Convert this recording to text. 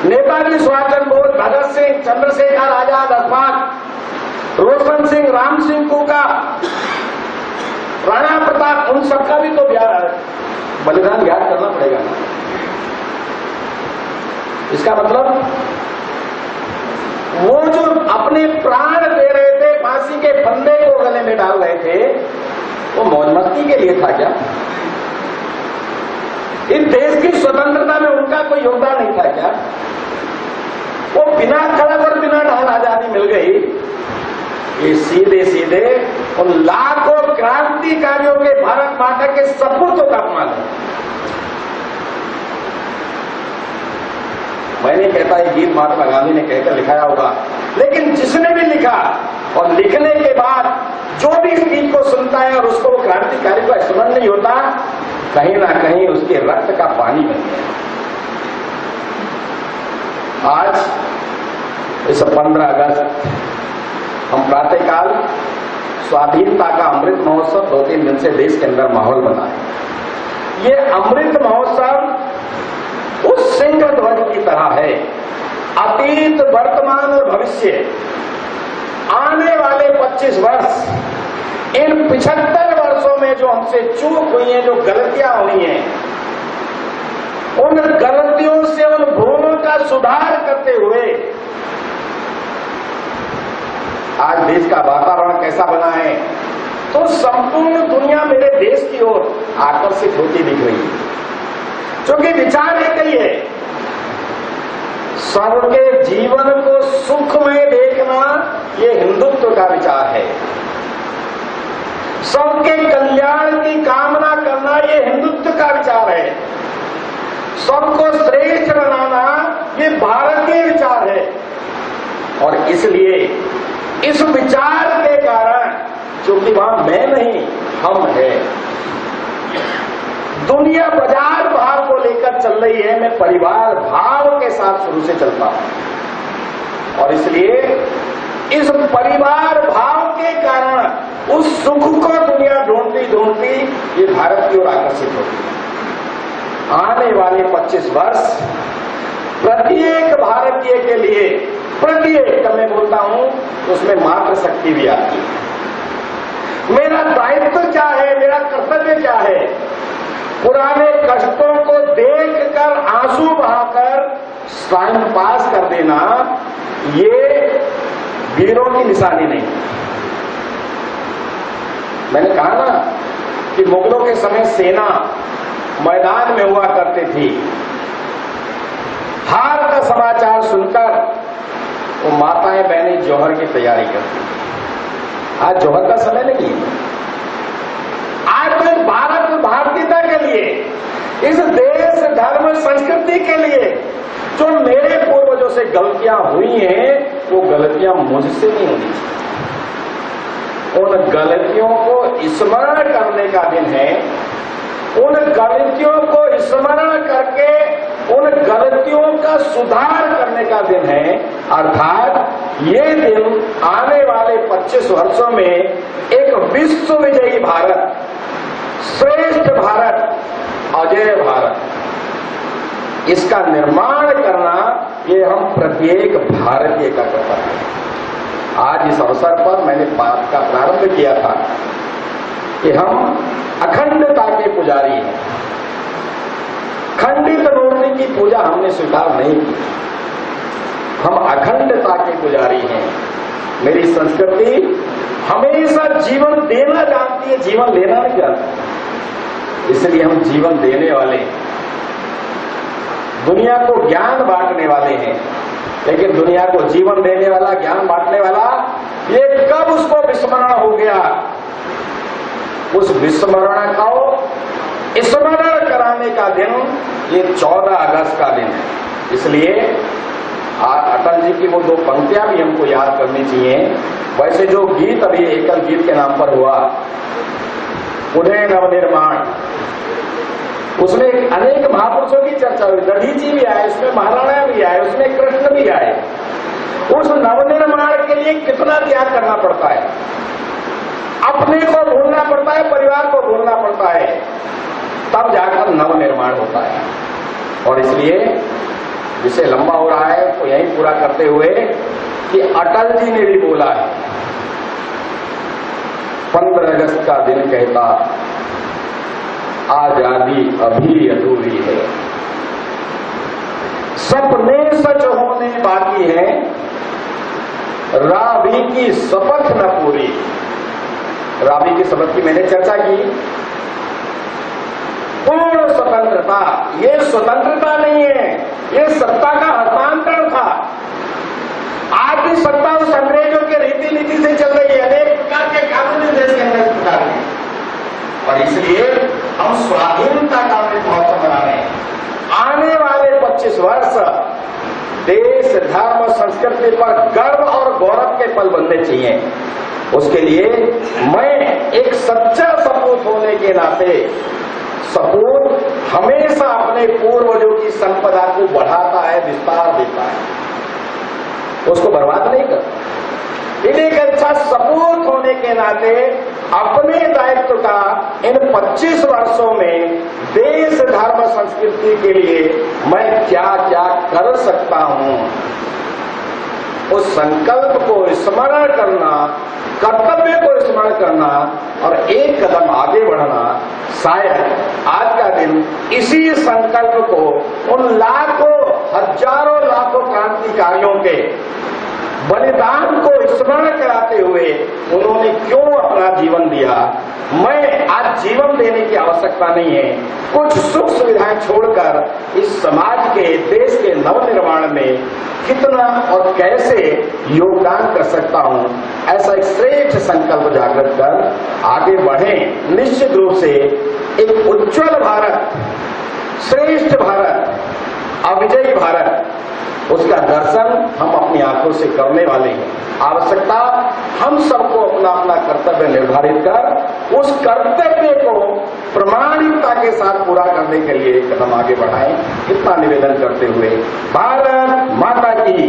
नेताजी सुभाष चंद्र बोस, भगत सिंह, चंद्रशेखर आजाद, अशफाक, रोशन सिंह, राम सिंह कूका, राणा प्रताप, उन सबका भी तो बलिदान याद करना पड़ेगा ना। इसका मतलब वो जो अपने प्राण दे रहे थे, फांसी के फंदे को गले में डाल रहे थे, वो मौज मस्ती के लिए था क्या? इस देश की स्वतंत्रता में उनका कोई योगदान नहीं था क्या? वो बिना खड़क और बिना ढाल आजादी मिल गई। ये सीधे सीधे उन लाखों क्रांतिकारियों के, भारत माता के सपूतों का अपमान है। मैं नहीं कहता ये गीत महात्मा गांधी ने कहकर लिखाया होगा, लेकिन जिसने भी लिखा और लिखने के बाद जो भी इस गीत को सुनता है और उसको वो क्रांतिकारी का स्मरण नहीं होता, कहीं ना कहीं उसके रक्त का पानी बन गया। आज इस 15 अगस्त हम प्रातःकाल स्वाधीनता का अमृत महोत्सव 2-3 दिन से देश के अंदर माहौल बना है। ये अमृत महोत्सव उस सिंह ध्वज की तरह है। अतीत, वर्तमान और भविष्य, आने वाले 25 वर्ष, इन 75 वर्षों में जो हमसे चूक हुई है, जो गलतियां हुई हैं, उन गलतियों से, उन भूलों का सुधार करते हुए आज देश का वातावरण कैसा बना है, तो संपूर्ण दुनिया मेरे देश की ओर आकर्षित होती दिख रही है। क्योंकि विचार एक ही है, सबके जीवन को सुख में देखना, ये हिंदुत्व का विचार है। सबके कल्याण की कामना करना, ये हिंदुत्व का विचार है। सबको श्रेष्ठ बनाना, ये भारतीय विचार है। और इसलिए इस विचार के कारण, क्योंकि वहां मैं नहीं, हम है, दुनिया बाजार भाव को लेकर चल रही है, मैं परिवार भाव के साथ शुरू से चलता हूं। और इसलिए इस परिवार भाव के कारण उस सुख को दुनिया ढूंढती ढूंढती ये भारत की ओर आकर्षित होती है। आने वाले 25 वर्ष प्रत्येक भारतीय के लिए, प्रत्येक मैं बोलता हूं, उसमें मात्र शक्ति भी आती है। मेरा दायित्व क्या है, मेरा कर्तव्य क्या है? पुराने कष्टों को देखकर आंसू बहाकर टाइम पास कर देना, ये वीरों की निशानी नहीं। मैंने कहा ना कि मुगलों के समय सेना मैदान में हुआ करती थी। हार का समाचार सुनकर वो माताएं बहनें जौहर की तैयारी करती। आज जौहर का समय नहीं है। आज तो भारत भारतीयता के लिए, इस देश, धर्म, संस्कृति के लिए जो मेरे पूर्वजों से गलतियां हुई हैं, वो गलतियां मुझसे नहीं होनी चाहिए। उन गलतियों को स्मरण करने का दिन है। उन गलतियों को स्मरण करके उन गलतियों का सुधार करने का दिन है। अर्थात ये दिन आने वाले 25 वर्षों में एक विश्व विजयी भारत, श्रेष्ठ भारत, अजय भारत, इसका निर्माण करना, ये हम प्रत्येक भारतीय का कर्तव्य है। आज इस अवसर पर मैंने बात का प्रारंभ किया था कि हम अखंडता के पुजारी हैं। खंडित मूर्ति की पूजा हमने स्वीकार नहीं की। हम अखंडता के पुजारी हैं। मेरी संस्कृति हमेशा जीवन देना जानती है, जीवन लेना नहीं जानती। इसलिए हम जीवन देने वाले, दुनिया को ज्ञान बांटने वाले हैं। लेकिन दुनिया को जीवन देने वाला, ज्ञान बांटने वाला, ये कब उसको विस्मरण हो गया? उस विस्मरण को स्मरण कराने का दिन ये 14 अगस्त का दिन है। इसलिए अटल जी की वो 2 पंक्तियां भी हमको याद करनी चाहिए। वैसे जो गीत अभी एकल गीत के नाम पर हुआ, पुनः नवनिर्माण, उसमें अनेक महापुरुषों की चर्चा हुई। दधीची भी आए उसमें, महाराणा भी आए उसमें, कृष्ण भी आए। उस नवनिर्माण के लिए कितना त्याग करना पड़ता है? अपने को भूलना पड़ता है, परिवार को भूलना पड़ता है, तब जाकर नवनिर्माण होता है। और इसलिए जिसे लंबा हो रहा है तो यही पूरा करते हुए कि अटल जी ने भी बोला है, 15 अगस्त का दिन कहता आजादी अभी अधूरी है, सपने सच होने बाकी है, रावी की शपथ न पूरी। रावी की शपथ की मैंने चर्चा की। पूर्ण स्वतंत्रता, ये स्वतंत्रता नहीं है, ये सत्ता का हस्तांतरण था। आज भी सत्ता उस अंग्रेजों के रीति नीति से चल रही है, अनेक प्रकार के कानून देश के अंदर प्रकार के, और इसलिए हम स्वाधीनता का अमृत महोत्सव मना रहे हैं। आने वाले 25 वर्ष देश, धर्म, संस्कृति पर गर्व और गौरव के पल बनने चाहिए। उसके लिए मैं एक सच्चा सपूत होने के नाते, सपूत हमेशा अपने पूर्वजों की संपदा को बढ़ाता है, विस्तार देता है, उसको बर्बाद नहीं करता। एक अच्छा सपूत होने के नाते अपने दायित्व का इन 25 वर्षों में देश, धर्म, संस्कृति के लिए मैं क्या क्या कर सकता हूं, उस संकल्प को स्मरण करना, कर्तव्य को स्मरण करना और एक कदम आगे बढ़ना। शायद आज का दिन इसी संकल्प को उन लाखों, हजारों लाखों क्रांतिकारियों के बलिदान को स्मरण कराते हुए उन्होंने क्यों अपना जीवन दिया। मैं आज जीवन देने की आवश्यकता नहीं है, कुछ सुख सुविधाएं छोड़कर इस समाज के, देश के नवनिर्माण में कितना और कैसे योगदान कर सकता हूं, ऐसा एक श्रेष्ठ संकल्प जागृत कर आगे बढ़ें। निश्चित रूप से एक उज्जवल भारत, श्रेष्ठ भारत, अविजयी भारत, उसका दर्शन हम अपनी आंखों से करने वाले हैं। आवश्यकता हम सबको अपना अपना कर्तव्य निर्धारित कर उस कर्तव्य को प्रामाणिकता के साथ पूरा करने के लिए कदम आगे बढ़ाएं। इतना निवेदन करते हुए भारत माता की